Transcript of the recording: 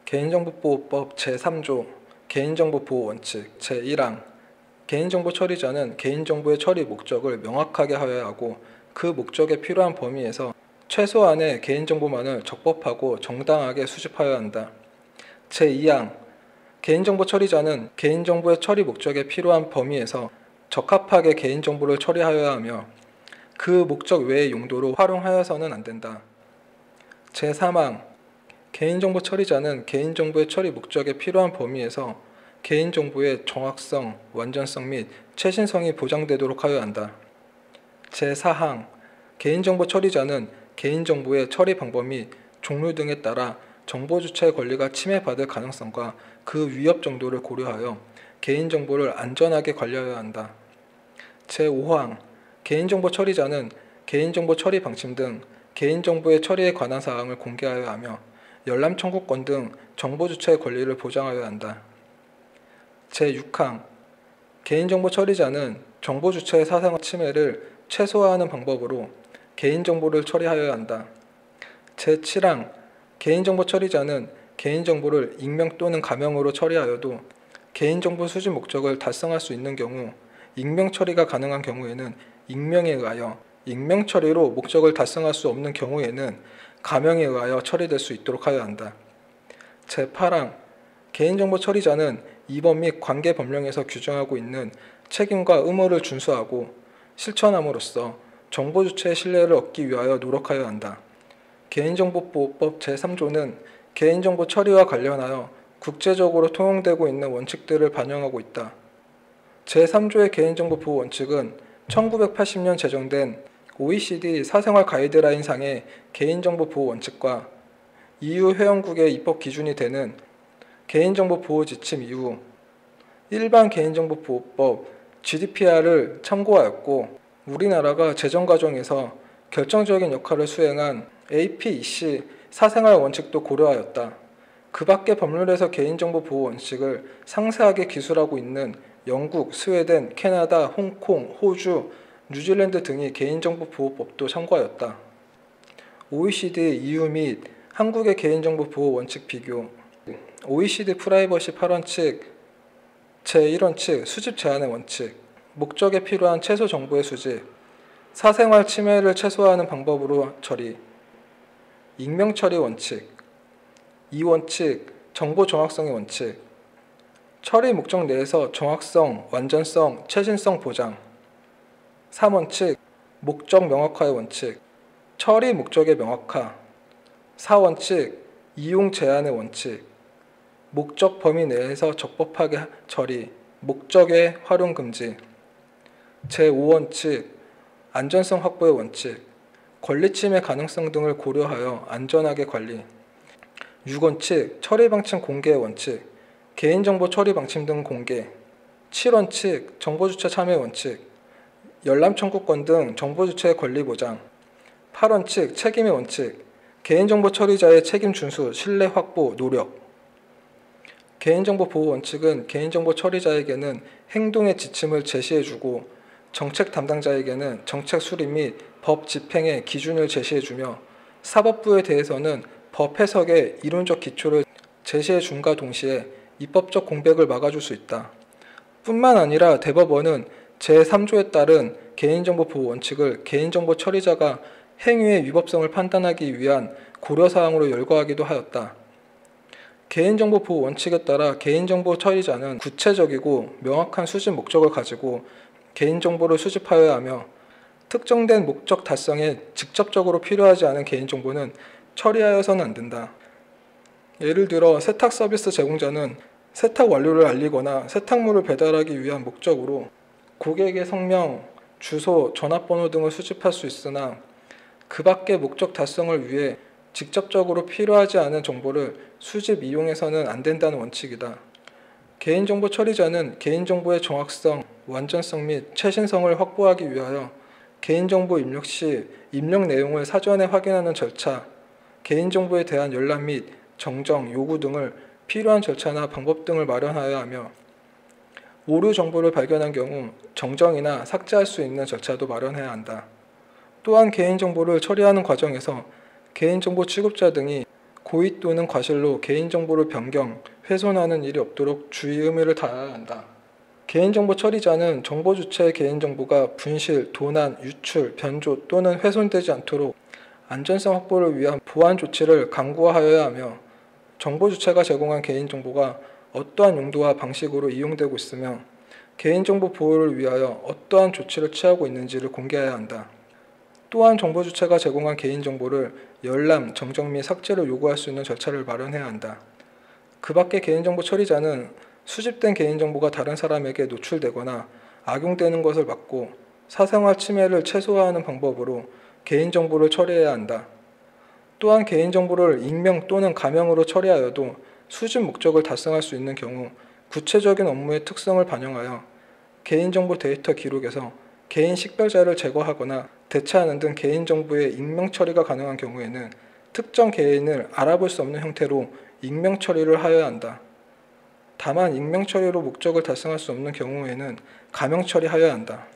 개인정보보호법 제3조 개인정보보호원칙 제1항 개인정보 처리자는 개인정보의 처리 목적을 명확하게 하여야 하고 그 목적에 필요한 범위에서 최소한의 개인정보만을 적법하고 정당하게 수집하여야 한다. 제2항 개인정보 처리자는 개인정보의 처리 목적에 필요한 범위에서 적합하게 개인정보를 처리하여야 하며 그 목적 외의 용도로 활용하여서는 안 된다. 제3항 개인정보 처리자는 개인정보의 처리 목적에 필요한 범위에서 개인정보의 정확성, 완전성 및 최신성이 보장되도록 하여야 한다. 제4항 개인정보 처리자는 개인정보의 처리 방법 및 종류 등에 따라 정보 주체의 권리가 침해받을 가능성과 그 위협 정도를 고려하여 개인정보를 안전하게 관리하여야 한다. 제5항 개인정보 처리자는 개인정보 처리 방침 등 개인정보의 처리에 관한 사항을 공개하여야 하며 열람 청구권 등 정보 주체의 권리를 보장하여야 한다. 제6항 개인정보 처리자는 정보 주체의 사생활 침해를 최소화하는 방법으로 개인정보를 처리하여야 한다. 제7항 개인정보 처리자는 개인정보를 익명 또는 가명으로 처리하여도 개인정보 수집 목적을 달성할 수 있는 경우 익명 처리가 가능한 경우에는 익명에 의하여, 익명 처리로 목적을 달성할 수 없는 경우에는 가명에 의하여 처리될 수 있도록 하여야 한다. 제8항 개인정보 처리자는 이법 및 관계 법령에서 규정하고 있는 책임과 의무를 준수하고 실천함으로써 정보 주체의 신뢰를 얻기 위하여 노력하여야 한다. 개인정보보호법 제3조는 개인정보 처리와 관련하여 국제적으로 통용되고 있는 원칙들을 반영하고 있다. 제3조의 개인정보 보호 원칙은 1980년 제정된 OECD 사생활 가이드라인상의 개인정보 보호 원칙과 EU 회원국의 입법 기준이 되는 개인정보 보호 지침 이후 일반 개인정보 보호법 GDPR을 참고하였고 우리나라가 제정 과정에서 결정적인 역할을 수행한 APEC 사생활 원칙도 고려하였다. 그 밖의 법률에서 개인정보 보호 원칙을 상세하게 기술하고 있는 영국, 스웨덴, 캐나다, 홍콩, 호주, 뉴질랜드 등이 개인정보 보호법도 참고하였다. OECD, EU 및 한국의 개인정보 보호 원칙 비교 OECD 프라이버시 8원칙 제1원칙 수집 제한의 원칙 목적에 필요한 최소 정보의 수집 사생활 침해를 최소화하는 방법으로 처리 익명 처리 원칙 2원칙 정보 정확성의 원칙 처리 목적 내에서 정확성, 완전성, 최신성 보장 3원칙 목적 명확화의 원칙 처리 목적의 명확화 4원칙 이용 제한의 원칙 목적 범위 내에서 적법하게 처리 목적의 활용 금지 제5원칙 안전성 확보의 원칙 권리 침해 가능성 등을 고려하여 안전하게 관리 6원칙 처리 방침 공개의 원칙 개인정보 처리 방침 등 공개 7원칙 정보주체 참여 원칙 열람 청구권 등 정보주체의 권리 보장 8원칙 책임의 원칙 개인정보 처리자의 책임 준수, 신뢰 확보, 노력 개인정보 보호 원칙은 개인정보 처리자에게는 행동의 지침을 제시해주고 정책 담당자에게는 정책 수립 및 법 집행의 기준을 제시해주며 사법부에 대해서는 법 해석의 이론적 기초를 제시해줌과 동시에 입법적 공백을 막아줄 수 있다. 뿐만 아니라 대법원은 제3조에 따른 개인정보 보호 원칙을 개인정보 처리자가 행위의 위법성을 판단하기 위한 고려사항으로 열거하기도 하였다. 개인정보 보호 원칙에 따라 개인정보 처리자는 구체적이고 명확한 수집 목적을 가지고 개인정보를 수집하여야 하며 특정된 목적 달성에 직접적으로 필요하지 않은 개인정보는 처리하여서는 안 된다. 예를 들어 세탁 서비스 제공자는 세탁 완료를 알리거나 세탁물을 배달하기 위한 목적으로 고객의 성명, 주소, 전화번호 등을 수집할 수 있으나 그 밖의 목적 달성을 위해 직접적으로 필요하지 않은 정보를 수집 이용해서는 안 된다는 원칙이다. 개인정보 처리자는 개인정보의 정확성, 완전성 및 최신성을 확보하기 위하여 개인정보 입력 시 입력 내용을 사전에 확인하는 절차, 개인정보에 대한 열람 및 정정, 요구 등을 필요한 절차나 방법 등을 마련하여야 하며 오류 정보를 발견한 경우 정정이나 삭제할 수 있는 절차도 마련해야 한다. 또한 개인정보를 처리하는 과정에서 개인정보 취급자 등이 고의 또는 과실로 개인정보를 변경, 훼손하는 일이 없도록 주의 의무를 다해야 한다. 개인정보 처리자는 정보 주체의 개인정보가 분실, 도난, 유출, 변조 또는 훼손되지 않도록 안전성 확보를 위한 보안 조치를 강구하여야 하며 정보 주체가 제공한 개인정보가 어떠한 용도와 방식으로 이용되고 있으며 개인정보 보호를 위하여 어떠한 조치를 취하고 있는지를 공개해야 한다. 또한 정보 주체가 제공한 개인정보를 열람, 정정 및 삭제를 요구할 수 있는 절차를 마련해야 한다. 그 밖에 개인정보 처리자는 수집된 개인정보가 다른 사람에게 노출되거나 악용되는 것을 막고 사생활 침해를 최소화하는 방법으로 개인정보를 처리해야 한다. 또한 개인정보를 익명 또는 가명으로 처리하여도 수집 목적을 달성할 수 있는 경우 구체적인 업무의 특성을 반영하여 개인정보 데이터 기록에서 개인 식별자를 제거하거나 대체하는 등 개인정보의 익명 처리가 가능한 경우에는 특정 개인을 알아볼 수 없는 형태로 익명 처리를 하여야 한다. 다만 익명 처리로 목적을 달성할 수 없는 경우에는 가명 처리하여야 한다.